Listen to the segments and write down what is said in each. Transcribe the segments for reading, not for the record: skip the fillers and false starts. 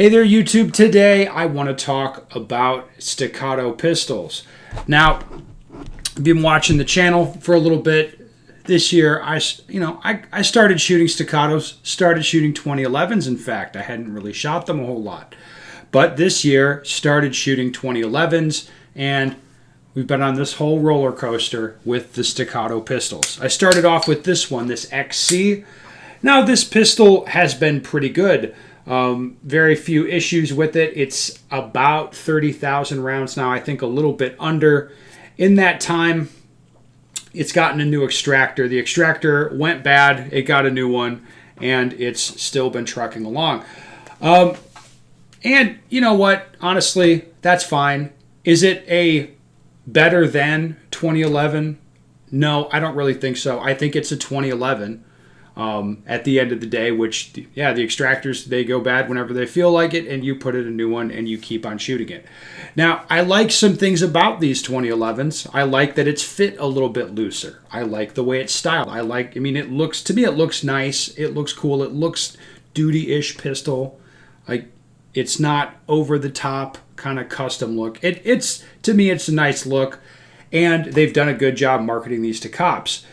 Hey there, YouTube. Today I want to talk about Staccato pistols. Now, I've been watching the channel for a little bit. This year, I started shooting Staccatos, started shooting 2011s. In fact, I hadn't really shot them a whole lot. But this year, started shooting 2011s, and we've been on this whole roller coaster with the Staccato pistols. I started off with this one, this XC. Now, this pistol has been pretty good. Very few issues with it. It's about 30,000 rounds now, I think a little bit under. In that time, it's gotten a new extractor. The extractor went bad, it got a new one, and it's still been trucking along. And you know what? Honestly, that's fine. Is it a better than 2011? No, I don't really think so. I think it's a 2011. At the end of the day, which, yeah, the extractors, they go bad whenever they feel like it, and you put in a new one and you keep on shooting it. Now, I like some things about these 2011s. I like that it's fit a little bit looser. I like the way it's styled. It looks, to me, it looks nice. It looks cool. It looks duty-ish pistol. Like, it's not over the top kind of custom look. It's to me, it's a nice look, and they've done a good job marketing these to cops.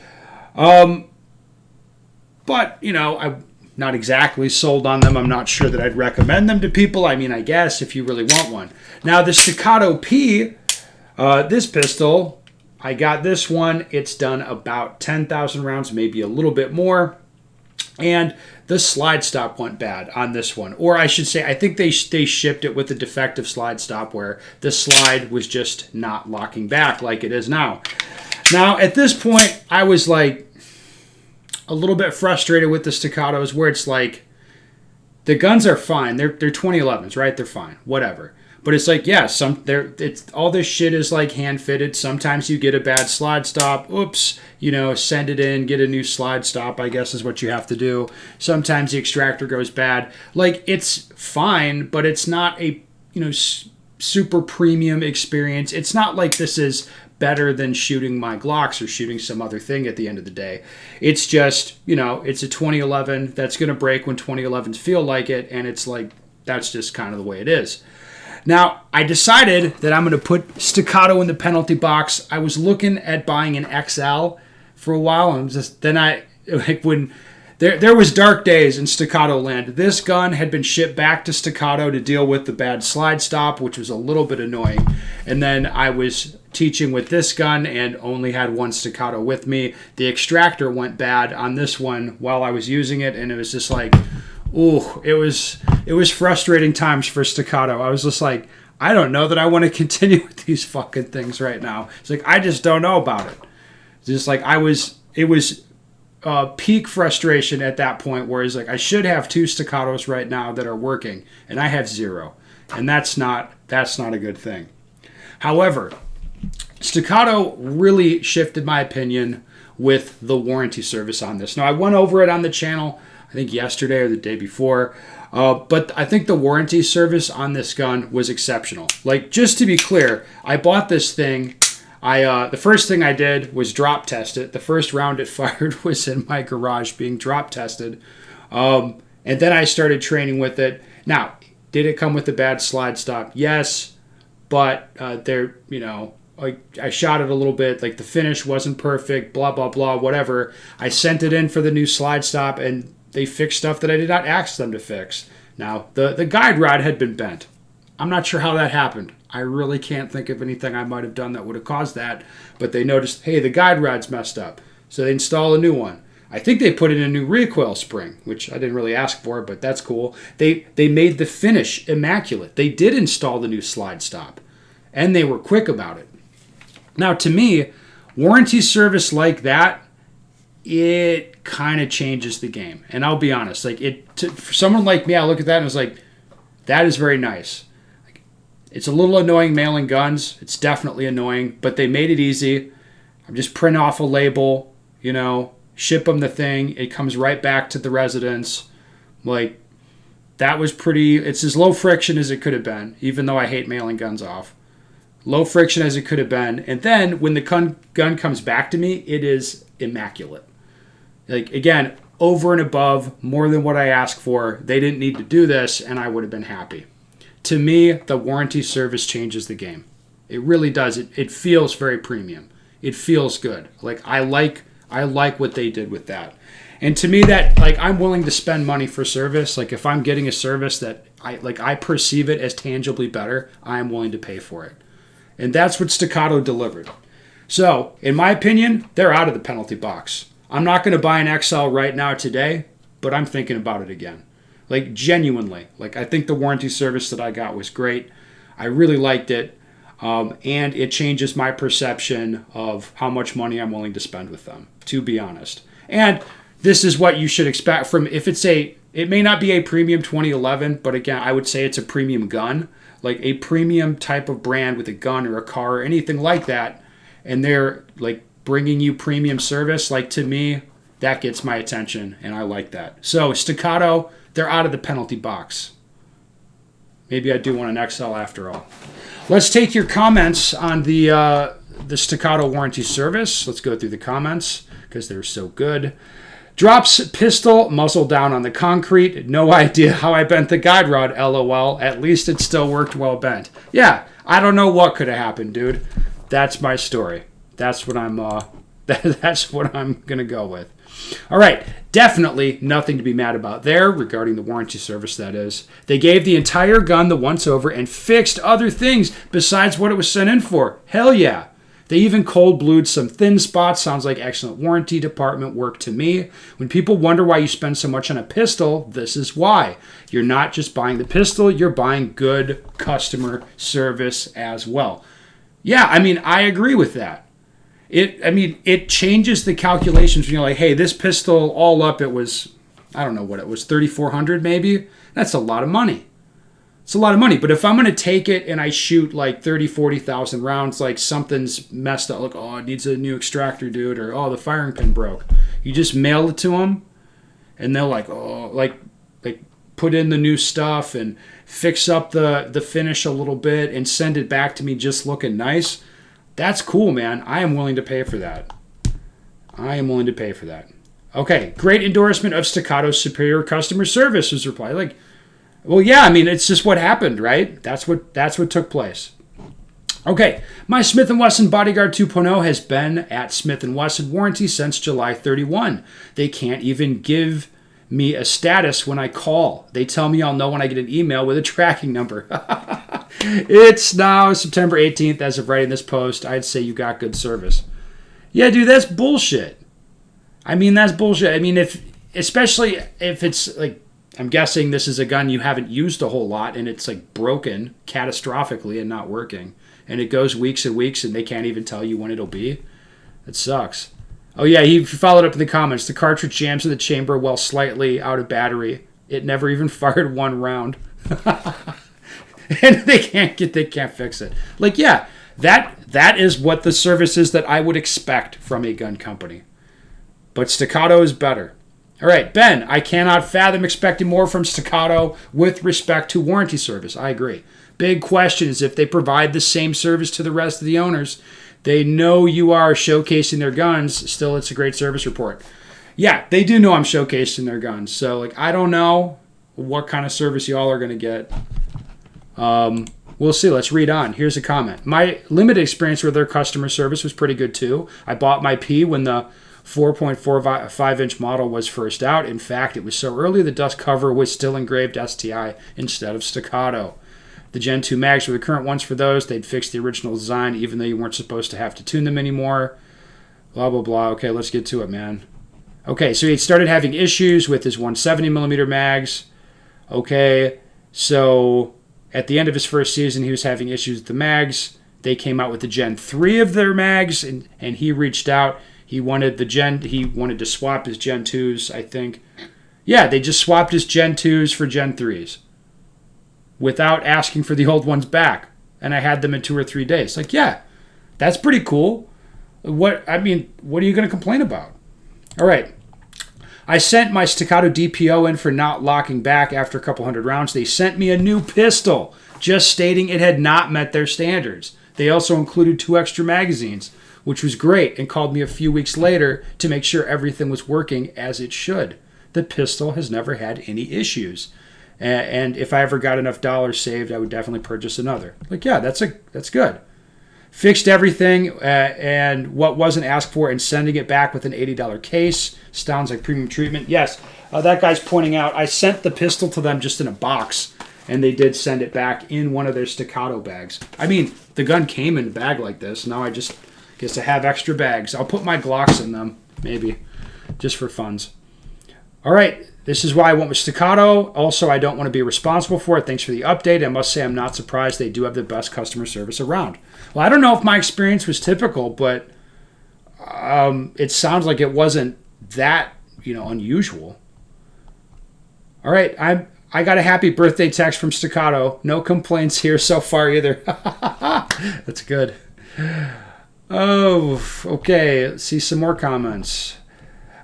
But, I'm not exactly sold on them. I'm not sure that I'd recommend them to people. I mean, I guess if you really want one. Now, the Staccato P, this pistol, I got this one. It's done about 10,000 rounds, maybe a little bit more. And the slide stop went bad on this one. Or I should say, I think they shipped it with a defective slide stop where the slide was just not locking back like it is now. Now, at this point, I was like, a little bit frustrated with the Staccatos where it's like the guns are fine. They're 2011s, right? They're fine. Whatever. But it's like, yeah, it's all this shit is like hand fitted. Sometimes you get a bad slide stop. Oops, send it in, get a new slide stop, I guess is what you have to do. Sometimes the extractor goes bad. Like, it's fine, but it's not a, super premium experience. It's not like this is better than shooting my Glocks or shooting some other thing at the end of the day. It's just, it's a 2011 that's going to break when 2011s feel like it, and it's like, that's just kind of the way it is. Now, I decided that I'm going to put Staccato in the penalty box. I was looking at buying an XL for a while, and there was dark days in Staccato land. This gun had been shipped back to Staccato to deal with the bad slide stop, which was a little bit annoying. And then I was teaching with this gun and only had one Staccato with me. The extractor went bad on this one while I was using it, and it was just like, ooh, it was frustrating times for Staccato. I was just like, I don't know that I want to continue with these fucking things right now. It's like, I just don't know about it. It's just like it was peak frustration at that point where it's like, I should have 2 Staccatos right now that are working, and I have 0. And that's not a good thing. However, Staccato really shifted my opinion with the warranty service on this. Now, I went over it on the channel, I think yesterday or the day before, but I think the warranty service on this gun was exceptional. Like, just to be clear, I bought this thing. The first thing I did was drop test it. The first round it fired was in my garage being drop tested. And then I started training with it. Now, did it come with a bad slide stop? Yes. But I shot it a little bit. Like, the finish wasn't perfect, blah, blah, blah, whatever. I sent it in for the new slide stop, and they fixed stuff that I did not ask them to fix. Now, the guide rod had been bent. I'm not sure how that happened. I really can't think of anything I might have done that would have caused that. But they noticed, hey, the guide rod's messed up. So they install a new one. I think they put in a new recoil spring, which I didn't really ask for, but that's cool. They made the finish immaculate. They did install the new slide stop, and they were quick about it. Now, to me, warranty service like that, it kind of changes the game. And I'll be honest, for someone like me, I look at that and it's like, that is very nice. It's a little annoying mailing guns. It's definitely annoying, but they made it easy. I just print off a label, ship them the thing. It comes right back to the residence. Like, that was it's as low friction as it could have been, even though I hate mailing guns off. Low friction as it could have been. And then when the gun comes back to me, it is immaculate. Like, again, over and above, more than what I asked for. They didn't need to do this, and I would have been happy. To me, the warranty service changes the game. It really does. It feels very premium. It feels good. Like I like what they did with that. And to me, that like I'm willing to spend money for service. Like if I'm getting a service that I perceive it as tangibly better, I am willing to pay for it. And that's what Staccato delivered. So, in my opinion, they're out of the penalty box. I'm not going to buy an XL right now today, but I'm thinking about it again. Like, genuinely. Like, I think the warranty service that I got was great. I really liked it. And it changes my perception of how much money I'm willing to spend with them, to be honest. And this is what you should expect from, it may not be a premium 2011, but again, I would say it's a premium gun. Like a premium type of brand with a gun or a car or anything like that. And they're like bringing you premium service. Like to me, that gets my attention and I like that. So Staccato, they're out of the penalty box. Maybe I do want an XL after all. Let's take your comments on the Staccato warranty service. Let's go through the comments because they're so good. Drops pistol, muzzle down on the concrete. No idea how I bent the guide rod, LOL. At least it still worked well bent. Yeah, I don't know what could have happened, dude. That's my story. That's what I'm that's what I'm going to go with. All right, definitely nothing to be mad about there regarding the warranty service, that is. They gave the entire gun the once over and fixed other things besides what it was sent in for. Hell yeah. They even cold blued some thin spots. Sounds like excellent warranty department work to me. When people wonder why you spend so much on a pistol, this is why. You're not just buying the pistol, you're buying good customer service as well. Yeah, I mean, I agree with that. It changes the calculations when you're like, hey, this pistol all up, it was, I don't know what it was, 3,400 maybe? That's a lot of money. It's a lot of money, but if I'm going to take it and I shoot like 30, 40,000 rounds, like something's messed up, like, oh, it needs a new extractor, dude, or, oh, the firing pin broke. You just mail it to them, and they'll like, oh, like put in the new stuff and fix up the finish a little bit and send it back to me just looking nice. That's cool, man. I am willing to pay for that. Okay, great endorsement of Staccato's superior customer service was replied. Like, well, yeah, I mean, it's just what happened, right? That's what took place. Okay, my Smith & Wesson Bodyguard 2.0 has been at Smith & Wesson warranty since July 31. They can't even give me a status when I call. They tell me I'll know when I get an email with a tracking number. It's now September 18th as of writing this post. I'd say you got good service. Yeah, dude, that's bullshit. I mean, that's bullshit. I mean, especially if it's like, I'm guessing this is a gun you haven't used a whole lot and it's like broken catastrophically and not working. And it goes weeks and weeks and they can't even tell you when it'll be. It sucks. Oh yeah, he followed up in the comments. The cartridge jams in the chamber while slightly out of battery. It never even fired one round. And they can't fix it. Like, yeah, that is what the service is that I would expect from a gun company. But Staccato is better. All right, Ben, I cannot fathom expecting more from Staccato with respect to warranty service. I agree. Big question is if they provide the same service to the rest of the owners. They know you are showcasing their guns. Still, it's a great service report. Yeah, they do know I'm showcasing their guns. So, like, I don't know what kind of service y'all are going to get. We'll see. Let's read on. Here's a comment. My limited experience with their customer service was pretty good, too. I bought my P when the 4.45-inch model was first out. In fact, it was so early the dust cover was still engraved STI instead of Staccato. The Gen 2 mags were the current ones for those. They'd fixed the original design even though you weren't supposed to have to tune them anymore. Blah, blah, blah. Okay, let's get to it, man. Okay, so he started having issues with his 170mm mags. Okay, so at the end of his first season, he was having issues with the mags. They came out with the Gen 3 of their mags, and he reached out. He wanted to swap his Gen 2s, I think. Yeah, they just swapped his Gen 2s for Gen 3s without asking for the old ones back. And I had them in 2 or 3 days. Like, yeah, that's pretty cool. What are you going to complain about? All right. I sent my Staccato DPO in for not locking back after a couple hundred rounds. They sent me a new pistol, just stating it had not met their standards. They also included 2 extra magazines, which was great, and called me a few weeks later to make sure everything was working as it should. the pistol has never had any issues. And if I ever got enough dollars saved, I would definitely purchase another. Like, yeah, that's good. Fixed everything and what wasn't asked for and sending it back with an $80 case. Sounds like premium treatment. Yes, that guy's pointing out, I sent the pistol to them just in a box, and they did send it back in one of their Staccato bags. I mean, the gun came in a bag like this. Now I just guess I have extra bags. I'll put my Glocks in them, maybe, just for funs. All right, this is why I went with Staccato. Also, I don't want to be responsible for it. Thanks for the update. I must say I'm not surprised. They do have the best customer service around. Well, I don't know if my experience was typical, but it sounds like it wasn't that, unusual. All right, I got a happy birthday text from Staccato. No complaints here so far either. That's good. Oh, okay. Let's see some more comments.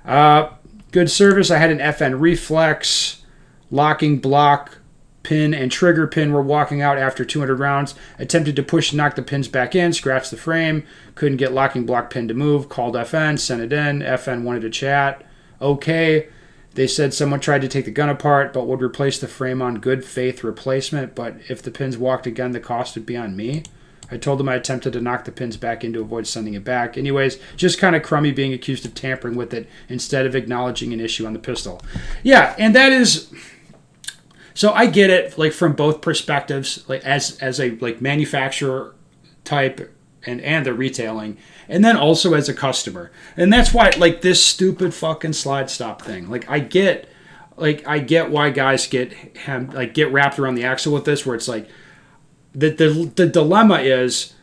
Good service. I had an FN reflex, locking block pin and trigger pin were walking out after 200 rounds. Attempted to push and knock the pins back in, scratched the frame. Couldn't get locking block pin to move. Called FN, sent it in. FN wanted to chat. Okay. They said someone tried to take the gun apart, but would replace the frame on good faith replacement. But if the pins walked again, the cost would be on me. I told them I attempted to knock the pins back in to avoid sending it back. Anyways, just kind of crummy being accused of tampering with it instead of acknowledging an issue on the pistol. Yeah, and that is... So I get it, like, from both perspectives, like as a like manufacturer type and the retailing, and then also as a customer. And that's why, like, this stupid fucking slide stop thing. Like, I get why guys get wrapped around the axle with this, where it's like the dilemma is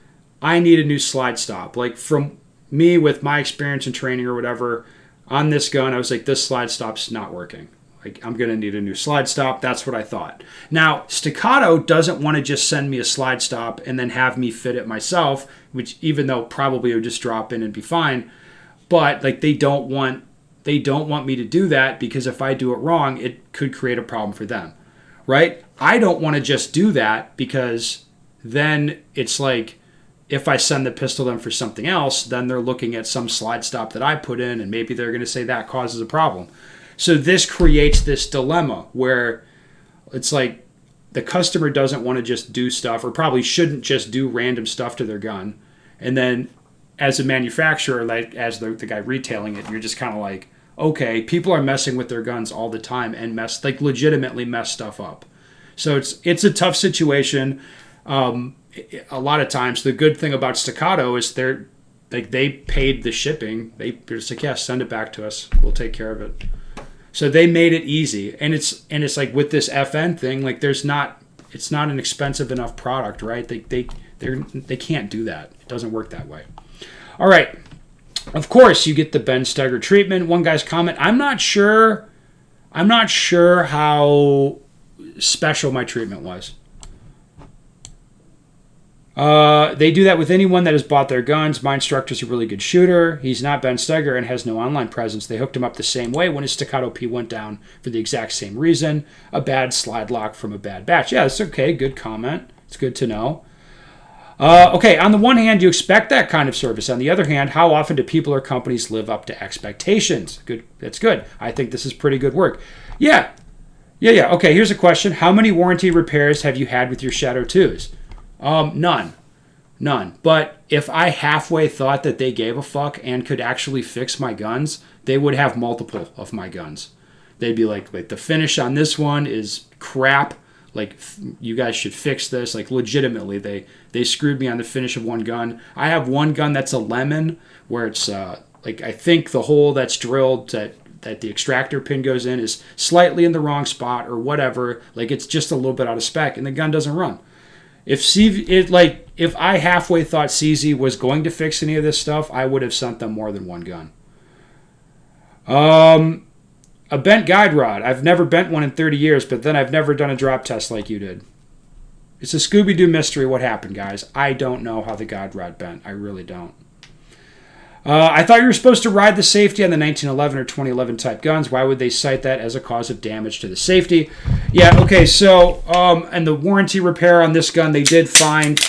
I need a new slide stop. Like, from me with my experience and training or whatever on this gun, I was like, this slide stop's not working. Like, I'm going to need a new slide stop. That's what I thought. Now, Staccato doesn't want to just send me a slide stop and then have me fit it myself, which even though probably it would just drop in and be fine. But, like, they don't want me to do that because if I do it wrong, it could create a problem for them, right? I don't want to just do that because then it's like if I send the pistol to them for something else, then they're looking at some slide stop that I put in and maybe they're going to say that causes a problem. So this creates this dilemma where it's like the customer doesn't want to just do stuff or probably shouldn't just do random stuff to their gun. And then as a manufacturer, like as the guy retailing it, you're just kind of like, okay, people are messing with their guns all the time and legitimately mess stuff up. So it's a tough situation. A lot of times the good thing about Staccato is they paid the shipping. They're just like, yeah, send it back to us. We'll take care of it. So they made it easy, and it's like with this FN thing, like it's not an expensive enough product, right? They can't do that. It doesn't work that way. All right, of course you get the Ben Steger treatment. One guy's comment: I'm not sure how special my treatment was. They do that with anyone that has bought their guns. My instructor's a really good shooter. He's not Ben Steger and has no online presence. They hooked him up the same way when his Staccato P went down for the exact same reason. A bad slide lock from a bad batch. Yeah, it's okay. Good comment. It's good to know. Okay, on the one hand, you expect that kind of service. On the other hand, how often do people or companies live up to expectations? Good. That's good. I think this is pretty good work. Yeah. Okay, here's a question. How many warranty repairs have you had with your Shato 2s? None. But if I halfway thought that they gave a fuck and could actually fix my guns, they would have multiple of my guns. They'd be like the finish on this one is crap. Like, you guys should fix this. Like, legitimately, they screwed me on the finish of one gun. I have one gun that's a lemon where it's I think the hole that's drilled that the extractor pin goes in is slightly in the wrong spot or whatever. Like, it's just a little bit out of spec and the gun doesn't run. If I halfway thought CZ was going to fix any of this stuff, I would have sent them more than one gun. A bent guide rod. I've never bent one in 30 years, but then I've never done a drop test like you did. It's a Scooby-Doo mystery what happened, guys. I don't know how the guide rod bent. I really don't. I thought you were supposed to ride the safety on the 1911 or 2011 type guns. Why would they cite that as a cause of damage to the safety? Yeah, okay, so, and the warranty repair on this gun, they did find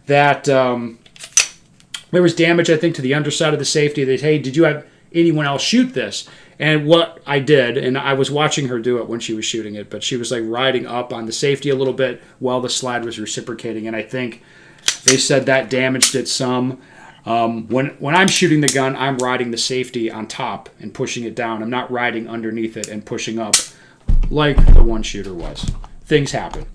that there was damage, I think, to the underside of the safety. They said, hey, did you have anyone else shoot this? And what I did, and I was watching her do it when she was shooting it, but she was like riding up on the safety a little bit while the slide was reciprocating. And I think they said that damaged it some. When I'm shooting the gun, I'm riding the safety on top and pushing it down. I'm not riding underneath it and pushing up like the one shooter was. Things happen.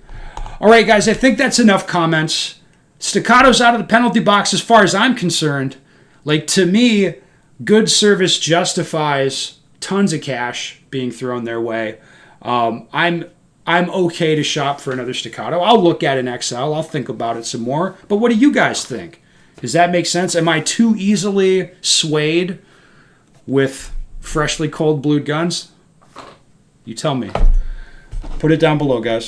All right, guys, I think that's enough comments. Staccato's out of the penalty box as far as I'm concerned. Like, to me, good service justifies tons of cash being thrown their way. I'm okay to shop for another Staccato. I'll look at an XL. I'll think about it some more. But what do you guys think? Does that make sense? Am I too easily swayed with freshly cold blued guns? You tell me. Put it down below, guys.